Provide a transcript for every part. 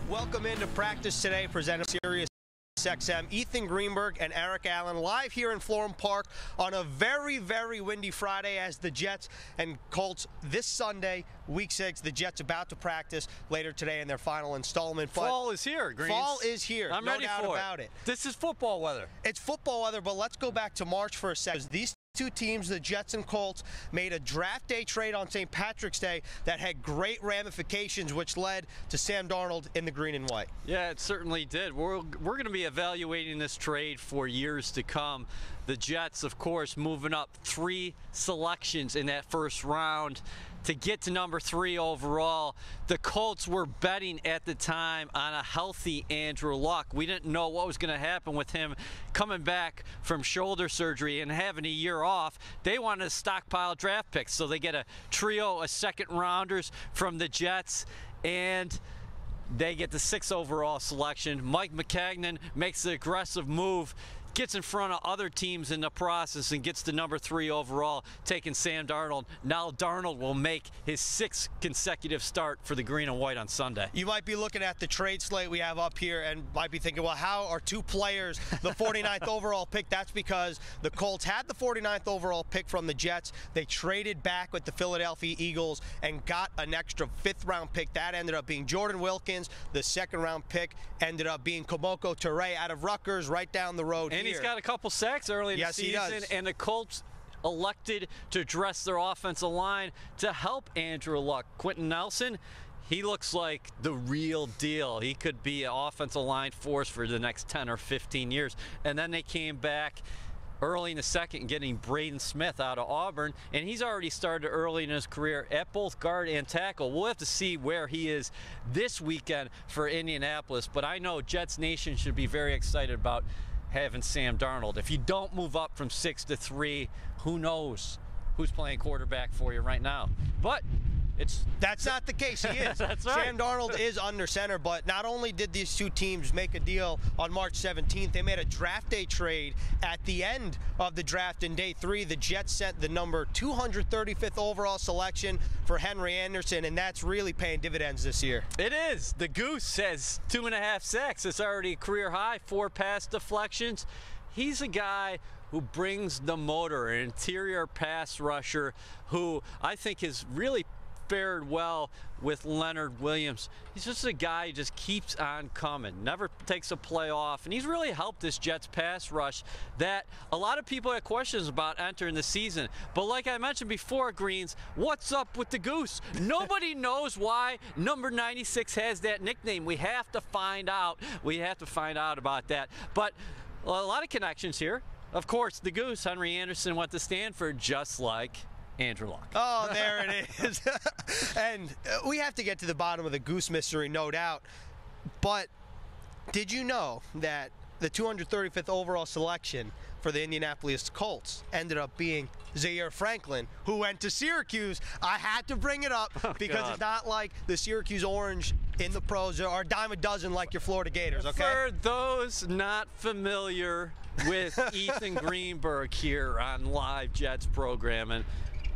Welcome into practice today, presented by SiriusXM. Ethan Greenberg and Eric Allen live here in Florham Park on a very, very windy Friday as the Jets and Colts this Sunday, Week 6. The Jets about to practice later today in their final installment. But fall is here, Greens. Fall is here. I'm no ready doubt for about it. This is football weather. It's football weather, but let's go back to March for a second. These two teams, the Jets and Colts, made a draft day trade on St. Patrick's Day that had great ramifications, which led to Sam Darnold in the green and white. Yeah, it certainly did. We're going to be evaluating this trade for years to come. The Jets, of course, moving up 3 selections in that first round to get to number 3 overall. The Colts were betting at the time on a healthy Andrew Luck. We didn't know what was going to happen with him coming back from shoulder surgery and having a year off. They wanted to stockpile draft picks, so they get a trio of second-rounders from the Jets, and they get the 6th overall selection. Mike McCagnon makes the aggressive move, gets in front of other teams in the process, and gets the number 3 overall, taking Sam Darnold. Now Darnold will make his 6th consecutive start for the green and white on Sunday. You might be looking at the trade slate we have up here and might be thinking, well, how are 2 players the 49th overall pick? That's because the Colts had the 49th overall pick from the Jets. They traded back with the Philadelphia Eagles and got an extra 5th-round pick. That ended up being Jordan Wilkins. The 2nd-round pick ended up being Komoko Toure out of Rutgers, right down the road and here. He's got a couple sacks early in the season. Yes, he does. And the Colts elected to dress their offensive line to help Andrew Luck. Quentin Nelson, he looks like the real deal. He could be an offensive line force for the next 10 or 15 years. And then they came back early in the second getting Braden Smith out of Auburn, and he's already started early in his career at both guard and tackle. We'll have to see where he is this weekend for Indianapolis, but I know Jets Nation should be very excited about having Sam Darnold. If you don't move up from 6 to 3, who knows who's playing quarterback for you right now. But that's not the case. He is. That's right. Sam Darnold is under center, but not only did these 2 teams make a deal on March 17th, they made a draft day trade at the end of the draft in day 3. The Jets sent the number 235th overall selection for Henry Anderson, and that's really paying dividends this year. It is. The Goose has 2.5 sacks. It's already a career high, 4 pass deflections. He's a guy who brings the motor, an interior pass rusher who I think has really fared well with Leonard Williams. He's just a guy who just keeps on coming, never takes a play off, and he's really helped this Jets pass rush that a lot of people had questions about entering the season. But like I mentioned before, Greens, what's up with the Goose? Nobody knows why number 96 has that nickname. We have to find out. We have to find out about that. But a lot of connections here. Of course, the Goose, Henry Anderson, went to Stanford just like Andrew Luck. Oh, there it is. And we have to get to the bottom of the Goose mystery, no doubt. But did you know that the 235th overall selection for the Indianapolis Colts ended up being Zaire Franklin, who went to Syracuse? I had to bring it up because It's not like the Syracuse Orange in the pros are a dime a dozen like your Florida Gators, okay? For those not familiar with Ethan Greenberg here on Live Jets programming,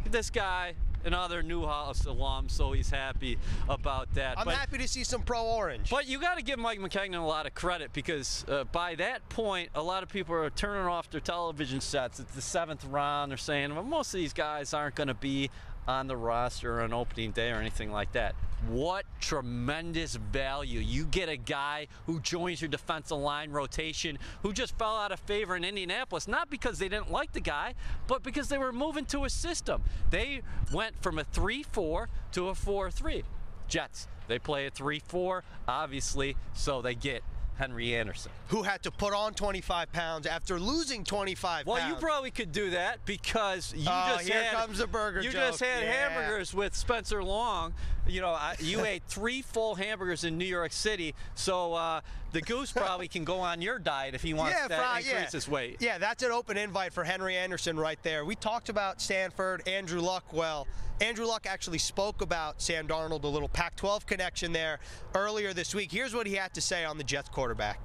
this guy, another Newhouse alum, so he's happy about that. I'm happy to see some pro orange. But you got to give Mike McCagnon a lot of credit because by that point, a lot of people are turning off their television sets. It's the 7th round. They're saying, well, most of these guys aren't going to be on the roster on opening day or anything like that. What tremendous value. You get a guy who joins your defensive line rotation who just fell out of favor in Indianapolis, not because they didn't like the guy, but because they were moving to a system. They went from a 3-4 to a 4-3. Jets, they play a 3-4, obviously, so they get Henry Anderson, who had to put on 25 pounds after losing 25 pounds. Well, you probably could do that because you comes the burger joke. just had hamburgers with Spencer Long. You know, you ate 3 full hamburgers in New York City, so the Goose probably can go on your diet if he wants to increase his weight. Yeah, that's an open invite for Henry Anderson right there. We talked about Stanford, Andrew Luck. Well, Andrew Luck actually spoke about Sam Darnold, a little Pac-12 connection there earlier this week. Here's what he had to say on the Jets quarterback.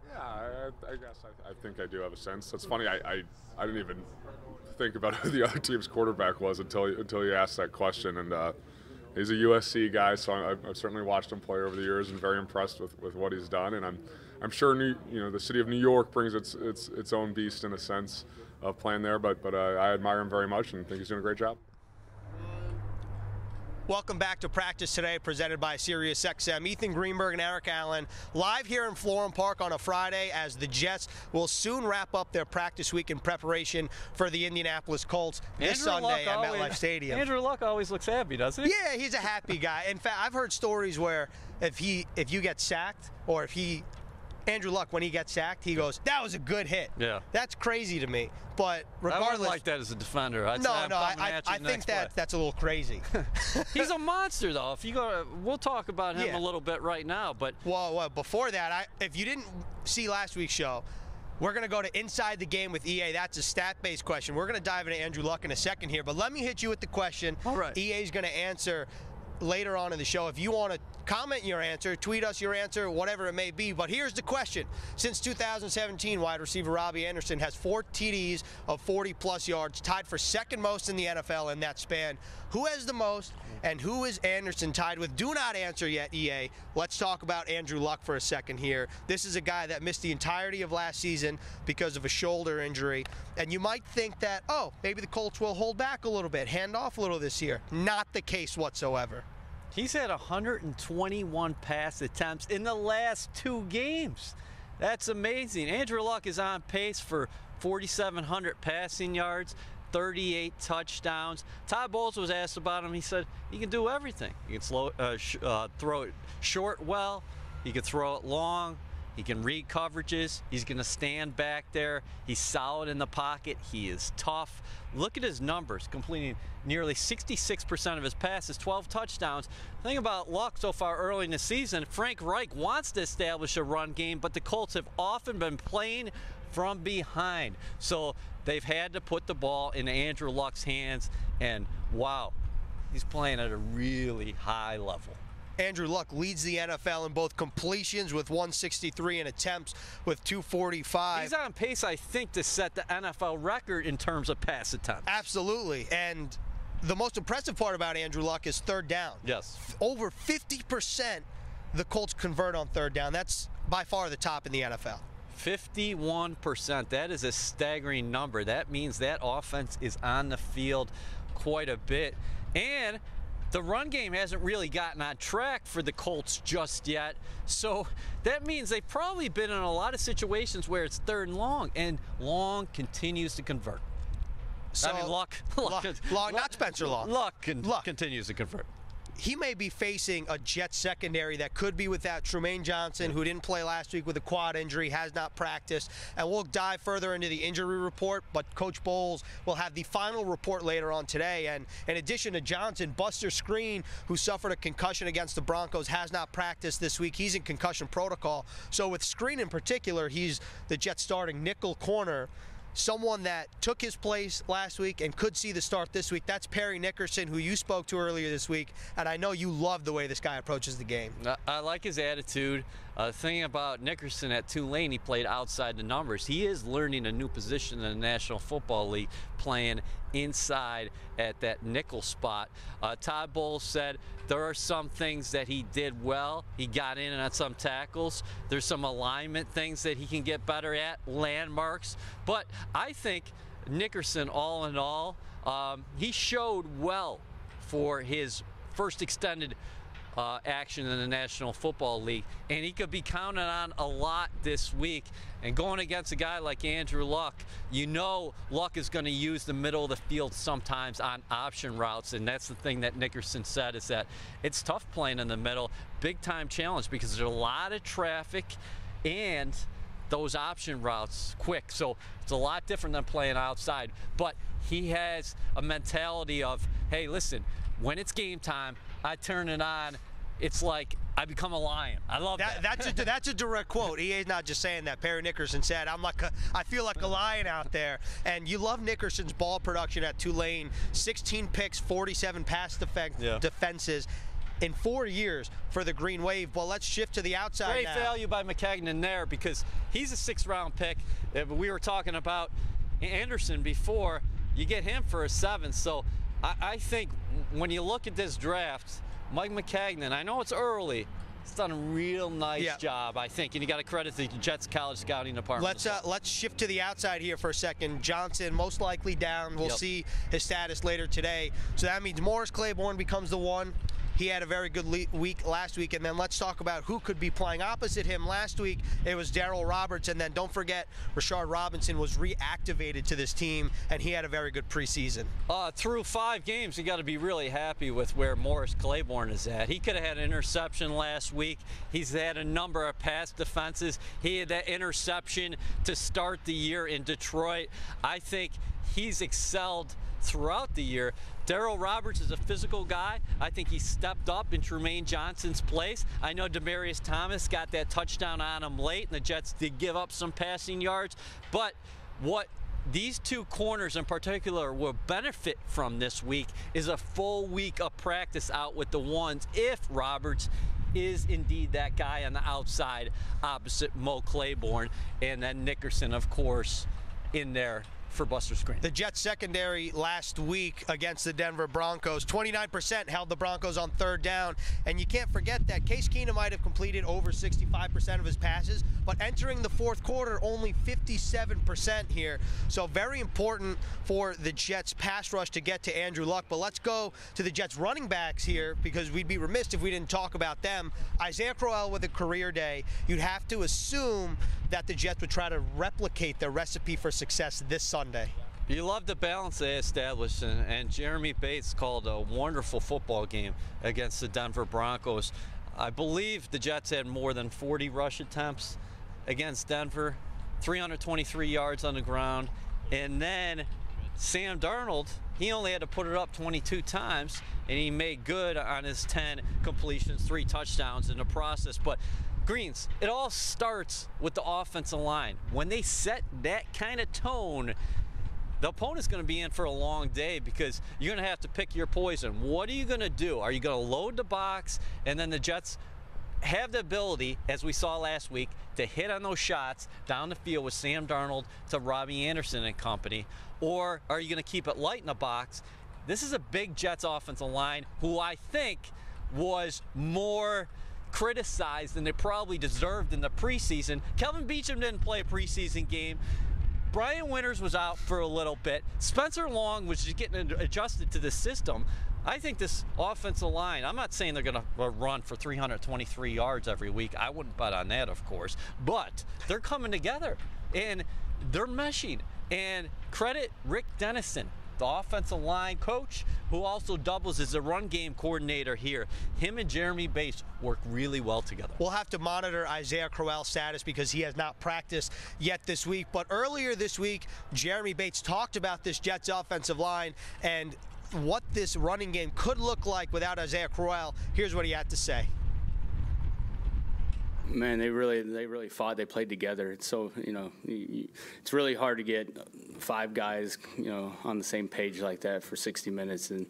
Yeah, I guess I think I do have a sense. It's funny, I didn't even think about who the other team's quarterback was until you asked that question. And He's a USC guy, so I've certainly watched him play over the years and very impressed with what he's done. And I'm sure the city of New York brings its own beast in a sense of playing there, but I admire him very much and think he's doing a great job. Welcome back to Practice Today, presented by SiriusXM. Ethan Greenberg and Eric Allen live here in Florham Park on a Friday as the Jets will soon wrap up their practice week in preparation for the Indianapolis Colts this Sunday at MetLife Stadium. Andrew Luck always looks happy, doesn't he? Yeah, he's a happy guy. In fact, I've heard stories where if you get sacked or Andrew Luck, when he gets sacked, he goes, "That was a good hit." Yeah. That's crazy to me. But regardless, I wouldn't like that as a defender. I think that's a little crazy. He's a monster, though. If you go, we'll talk about him a little bit right now. But well, before that, if you didn't see last week's show, we're going to go to Inside the Game with EA. That's a stat-based question. We're going to dive into Andrew Luck in a second here. But let me hit you with the question. All right. EA's going to answer later on in the show. If you want to comment your answer, tweet us your answer, whatever it may be. But here's the question. Since 2017, wide receiver Robbie Anderson has 4 TDs of 40-plus yards, tied for second most in the NFL in that span. Who has the most, and who is Anderson tied with? Do not answer yet, EA. Let's talk about Andrew Luck for a second here. This is a guy that missed the entirety of last season because of a shoulder injury. And you might think that, oh, maybe the Colts will hold back a little bit, hand off a little this year. Not the case whatsoever. He's had 121 pass attempts in the last 2 games. That's amazing. Andrew Luck is on pace for 4,700 passing yards, 38 touchdowns. Todd Bowles was asked about him. He said he can do everything. He can throw it short well. He can throw it long. He can read coverages. He's going to stand back there. He's solid in the pocket. He is tough. Look at his numbers, completing nearly 66% of his passes, 12 touchdowns. The thing about Luck so far early in the season, Frank Reich wants to establish a run game, but the Colts have often been playing from behind. So they've had to put the ball in Andrew Luck's hands, and wow, he's playing at a really high level. Andrew Luck leads the NFL in both completions with 163 and attempts with 245. He's on pace, I think, to set the NFL record in terms of pass attempts. Absolutely. And the most impressive part about Andrew Luck is third down. Yes. Over 50% the Colts convert on third down. That's by far the top in the NFL. 51%. That is a staggering number. That means that offense is on the field quite a bit. And the run game hasn't really gotten on track for the Colts just yet. So that means they've probably been in a lot of situations where it's third and long continues to convert. So, I mean, Luck, not Spencer Long. Luck continues to convert. He may be facing a Jets secondary that could be without Trumaine Johnson, who didn't play last week with a quad injury, has not practiced. And we'll dive further into the injury report, but Coach Bowles will have the final report later on today. And in addition to Johnson, Buster Skrine, who suffered a concussion against the Broncos, has not practiced this week. He's in concussion protocol. So with Skrine in particular, he's the Jets starting nickel corner. Someone that took his place last week and could see the start this week. That's Perry Nickerson, who you spoke to earlier this week, and I know you love the way this guy approaches the game. I like his attitude. The thing about Nickerson at Tulane, he played outside the numbers. He is learning a new position in the National Football League, playing inside at that nickel spot. Todd Bowles said there are some things that he did well. He got in on some tackles. There's some alignment things that he can get better at, landmarks. But I think Nickerson, all in all, he showed well for his first extended action in the National Football League, and he could be counted on a lot this week. And going against a guy like Andrew Luck, you know Luck is going to use the middle of the field sometimes on option routes, and that's the thing that Nickerson said, is that it's tough playing in the middle, big time challenge, because there's a lot of traffic and those option routes quick. So it's a lot different than playing outside. But he has a mentality of, hey, listen, when it's game time, I turn it on. It's like I become a lion. I love that. That's a direct quote. EA's not just saying that. Perry Nickerson said, I feel like a lion out there. And you love Nickerson's ball production at Tulane. 16 picks, 47 pass defenses in 4 years for the Green Wave. Well, let's shift to the outside Great now. Value by McKagan there, because he's a 6th-round pick. We were talking about Anderson before. You get him for a 7th, so I think when you look at this draft, Mike Maccagnan, I know it's early, he's done a real nice job, I think, and you got to credit the Jets college scouting department. Let's shift to the outside here for a second. Johnson most likely down. We'll see his status later today. So that means Morris Claiborne becomes the one. He had a very good week last week. And then let's talk about who could be playing opposite him. Last week, it was Darryl Roberts. And then don't forget, Rashard Robinson was reactivated to this team, and he had a very good preseason. Through 5 games, you got to be really happy with where Morris Claiborne is at. He could have had an interception last week. He's had a number of pass defenses. He had that interception to start the year in Detroit. I think he's excelled throughout the year. Darryl Roberts is a physical guy. I think he stepped up in Trumaine Johnson's place. I know Demaryius Thomas got that touchdown on him late, and the Jets did give up some passing yards. But what these 2 corners in particular will benefit from this week is a full week of practice out with the ones if Roberts is indeed that guy on the outside opposite Mo Claiborne, and then Nickerson, of course, in there for Buster Skrine. The Jets secondary last week against the Denver Broncos, 29% held the Broncos on 3rd down. And you can't forget that Case Keenum might have completed over 65% of his passes, but entering the 4th quarter, only 57% here. So very important for the Jets pass rush to get to Andrew Luck. But let's go to the Jets running backs here, because we'd be remiss if we didn't talk about them. Isaiah Crowell with a career day. You'd have to assume that the Jets would try to replicate their recipe for success this Sunday. You love the balance they established, and Jeremy Bates called a wonderful football game against the Denver Broncos. I believe the Jets had more than 40 rush attempts against Denver, 323 yards on the ground, and then Sam Darnold, he only had to put it up 22 times, and he made good on his 10 completions, 3 touchdowns in the process. But Greens, it all starts with the offensive line. When they set that kind of tone, the opponent's going to be in for a long day, because you're going to have to pick your poison. What are you going to do? Are you going to load the box? And then the Jets have the ability, as we saw last week, to hit on those shots down the field with Sam Darnold to Robbie Anderson and company. Or are you going to keep it light in the box? This is a big Jets offensive line who I think was more criticized than they probably deserved in the preseason. Kelvin Beachum didn't play a preseason game. Brian Winters was out for a little bit. Spencer Long was just getting adjusted to the system. I think this offensive line, I'm not saying they're going to run for 323 yards every week. I wouldn't bet on that, of course. But they're coming together, and they're meshing. And credit Rick Dennison, the offensive line coach, who also doubles as a run game coordinator here. Him and Jeremy Bates work really well together. We'll have to monitor Isaiah Crowell's status because he has not practiced yet this week. But earlier this week, Jeremy Bates talked about this Jets offensive line and what this running game could look like without Isaiah Crowell. Here's what he had to say. Man, they really fought. They played together. It's so, it's really hard to get 5 guys, on the same page like that for 60 minutes, and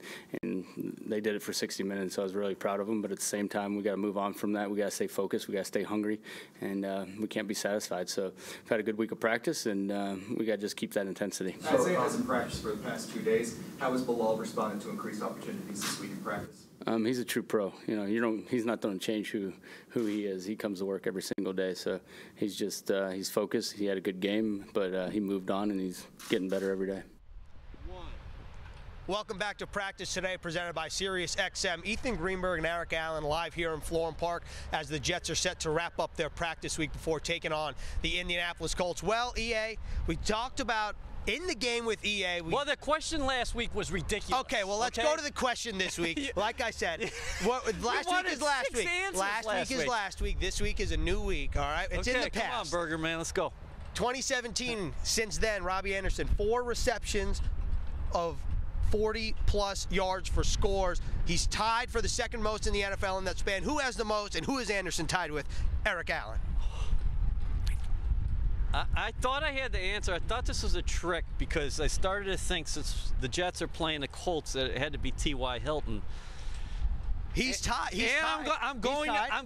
they did it for 60 minutes. So I was really proud of them. But at the same time, we got to move on from that. We got to stay focused. We got to stay hungry, and we can't be satisfied. So we've had a good week of practice, and we got to just keep that intensity. Isaiah hasn't practiced for the past 2 days. How has Bilal responded to increased opportunities this week in practice? He's a true pro. He's not going to change who he is. He comes to work every single day. So he's just he's focused. He had a good game, but he moved on, and he's getting better every day. Welcome back to practice today, presented by SiriusXM. Ethan Greenberg and Eric Allen live here in Florham Park as the Jets are set to wrap up their practice week before taking on the Indianapolis Colts. Well, EA, we talked about in the game with EA. Well, the question last week was ridiculous. Okay, well, let's go to the question this week. Like I said, last week is last week. Last week is last week. This week is a new week, all right? It's in the past. Come on, Burger Man, let's go. 2017, since then, Robbie Anderson, 4 receptions of 40-plus yards for scores. He's tied for the second most in the NFL in that span. Who has the most, and who is Anderson tied with? Eric Allen. I thought I had the answer. I thought this was a trick because I started to think since the Jets are playing the Colts that it had to be T.Y. Hilton. He's tied. I'm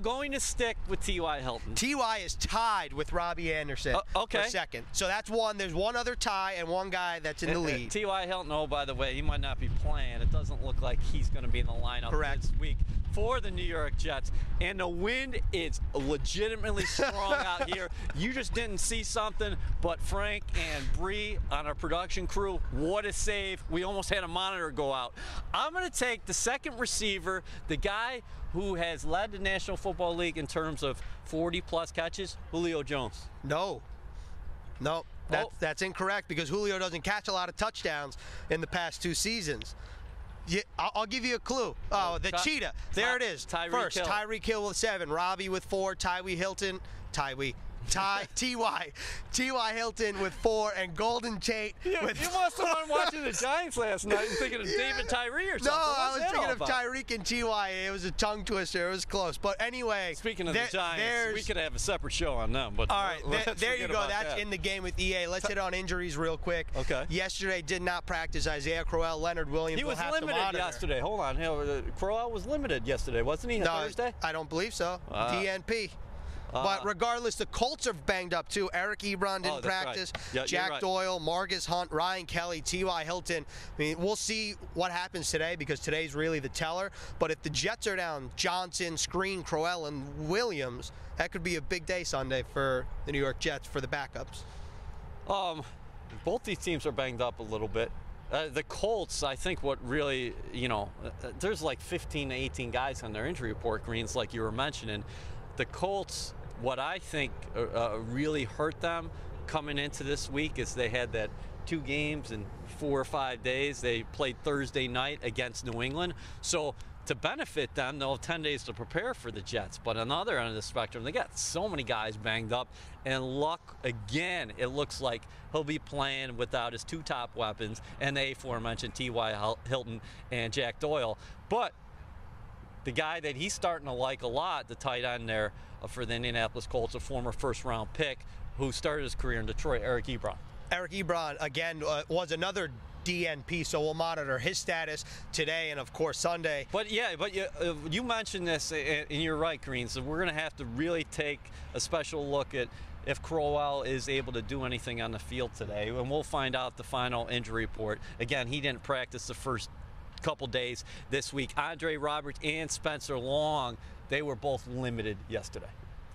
going to stick with T.Y. Hilton. T.Y. is tied with Robbie Anderson okay. for second. So that's one. There's one other tie and one guy that's in the lead. T.Y. Hilton, oh, by the way, he might not be playing. It doesn't look like he's going to be in the lineup this week for the New York Jets. And the wind is legitimately strong out here. You just didn't see something, but Frank and Bree on our production crew, what a save. We almost had a monitor go out. I'm going to take the second receiver, the guy who has led the National Football League in terms of 40-plus catches, Julio Jones. No. That's incorrect because Julio doesn't catch a lot of touchdowns in the past 2 seasons. Yeah, I'll give you a clue. Oh, the cheetah. There it is. Tyreek Hill with 7, Robbie with 4, T.Y. Hilton with 4, and Golden Tate with You must have been watching the Giants last night and thinking of David Tyree or something. No, I was thinking of Tyreek and T.Y. It was a tongue twister. It was close. But anyway. Speaking of the Giants, we could have a separate show on them. But all right, there you go. That's in the game with EA. Let's hit on injuries real quick. Okay. Yesterday did not practice Isaiah Crowell, Leonard Williams. He was limited yesterday. Hold on. Crowell was limited yesterday, wasn't he, on Thursday? I don't believe so. DNP. But regardless, the Colts are banged up too. Eric Ebron didn't practice. Right. Yeah, Jack Doyle, Marcus Hunt, Ryan Kelly, T.Y. Hilton. I mean, we'll see what happens today because today's really the teller. But if the Jets are down Johnson, Screen, Crowell, and Williams, that could be a big day Sunday for the New York Jets for the backups. Both these teams are banged up a little bit. The Colts, I think what really, there's like 15 to 18 guys on their injury report, Greens, like you were mentioning. The Colts, what I think really hurt them coming into this week is they had that 2 games in 4 or 5 days. They played Thursday night against New England. So to benefit them, they'll have 10 days to prepare for the Jets. But on the other end of the spectrum, they got so many guys banged up. And Luck, again, it looks like he'll be playing without his 2 top weapons and the aforementioned T.Y. Hilton and Jack Doyle. But the guy that he's starting to like a lot, the tight end there for the Indianapolis Colts, a former first-round pick who started his career in Detroit, Eric Ebron. Eric Ebron, again, was another DNP, so we'll monitor his status today and, of course, Sunday. But you mentioned this, and you're right, Green, so we're going to have to really take a special look at if Crowell is able to do anything on the field today, and we'll find out the final injury report. Again, he didn't practice the first couple days this week. Andre Roberts and Spencer Long, they were both limited yesterday.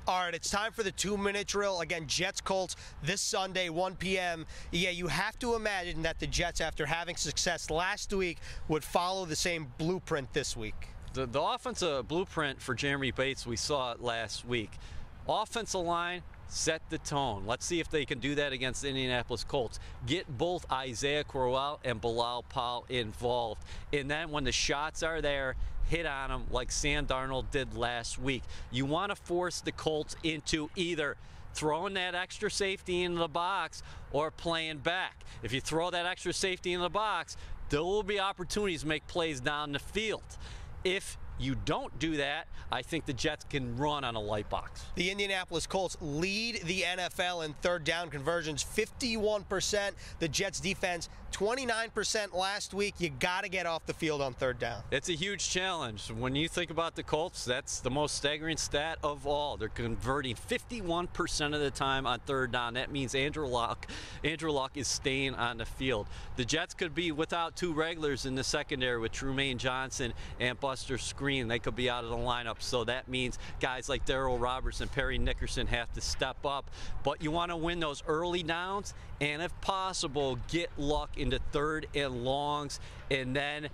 All right, it's time for the 2-minute drill. Again, Jets-Colts this Sunday, 1 p.m. Yeah, you have to imagine that the Jets, after having success last week, would follow the same blueprint this week. The offensive blueprint for Jeremy Bates, we saw it last week. Offensive line, set the tone. Let's see if they can do that against the Indianapolis Colts. Get both Isaiah Crowell and Bilal Powell involved. And then when the shots are there, hit on them like Sam Darnold did last week. You want to force the Colts into either throwing that extra safety into the box or playing back. If you throw that extra safety in the box, there will be opportunities to make plays down the field. If you don't do that, I think the Jets can run on a light box. The Indianapolis Colts lead the NFL in third down conversions, 51%. The Jets defense, 29% last week. You got to get off the field on third down. It's a huge challenge. When you think about the Colts, that's the most staggering stat of all. They're converting 51% of the time on third down. That means Andrew Luck is staying on the field. The Jets could be without 2 regulars in the secondary with Trumaine Johnson and Buster Screen. They could be out of the lineup, so that means guys like Darryl Roberts and Perry Nickerson have to step up. But you want to win those early downs, and if possible, get Luck into third and longs, and then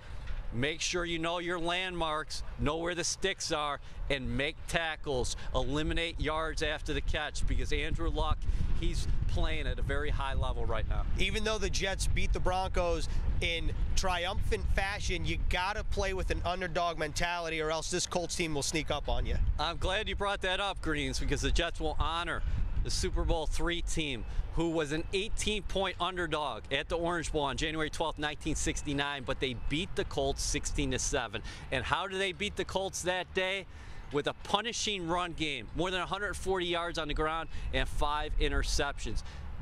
make sure you know your landmarks, know where the sticks are, and make tackles. Eliminate yards after the catch, because Andrew Luck, he's playing at a very high level right now. Even though the Jets beat the Broncos in triumphant fashion, you got to play with an underdog mentality, or else this Colts team will sneak up on you. I'm glad you brought that up, Greens, because the Jets will honor the Super Bowl III team, who was an 18-point underdog at the Orange Bowl on January 12th, 1969, but they beat the Colts 16-7. And how did they beat the Colts that day? With a punishing run game, more than 140 yards on the ground and 5 interceptions.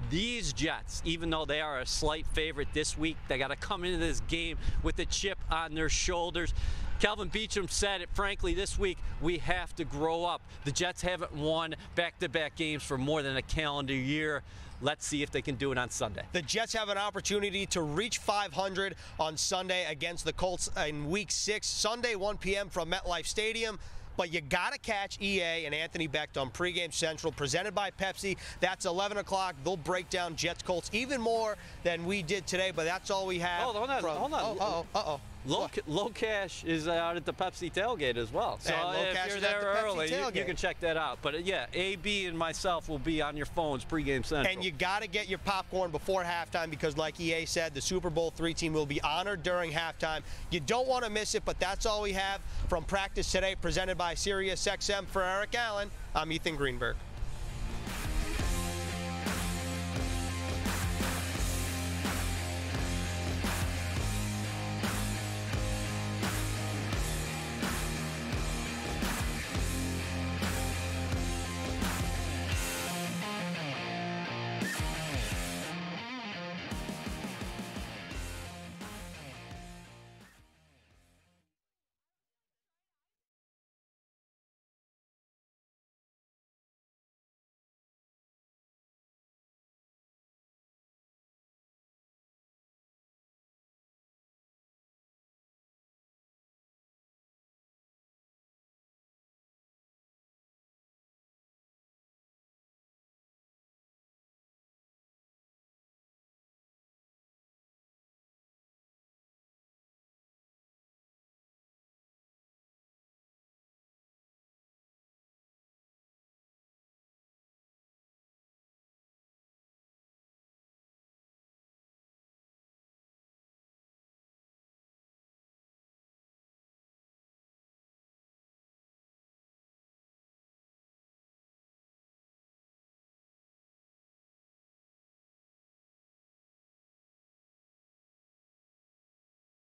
These Jets, even though they are a slight favorite this week, they got to come into this game with a chip on their shoulders. Calvin Beachum said it, frankly, this week, we have to grow up. The Jets haven't won back-to-back games for more than a calendar year. Let's see if they can do it on Sunday. The Jets have an opportunity to reach 500 on Sunday against the Colts in Week 6, Sunday 1 p.m. from MetLife Stadium. But you got to catch EA and Anthony Becht on Pregame Central, presented by Pepsi. That's 11 o'clock. They'll break down Jets Colts even more than we did today, but that's all we have. Hold on. Uh-oh. Low Cash is out at the Pepsi tailgate as well. So if you're there early, you can check that out. But yeah, AB and myself will be on your phones, Pregame Central. And you got to get your popcorn before halftime because, like EA said, the Super Bowl III team will be honored during halftime. You don't want to miss it, but that's all we have from practice today, presented by SiriusXM. For Eric Allen, I'm Ethan Greenberg.